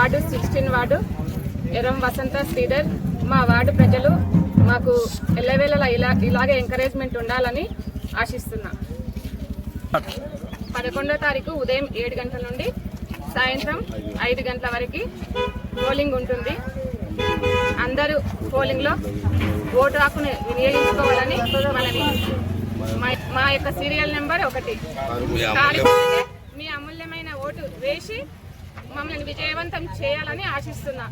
Ward 16 ward ఎరం వసంత శ్రీధర్. మా ward ప్రజలు మాకు ఎల్లవేళలా ఇలాగే ఎంకరేజ్మెంట్ ఉండాలని ఆశిస్తున్నా. 11వ తారీఖు ఉదయం 7 గంటల నుండి సాయంత్రం 5 గంటల వరకు పోలింగ్ ఉంటుంది. అందరూ పోలింగ్లో ఓటు హక్కును వినియోగించుకోవాలని మనని. మా యొక్క సీరియల్ నెంబర్ 1. మీ అమూల్యమైన ఓటు వేసి మమ్మల్ని విజయవంతం చేయాలని ఆశిస్తున్నా.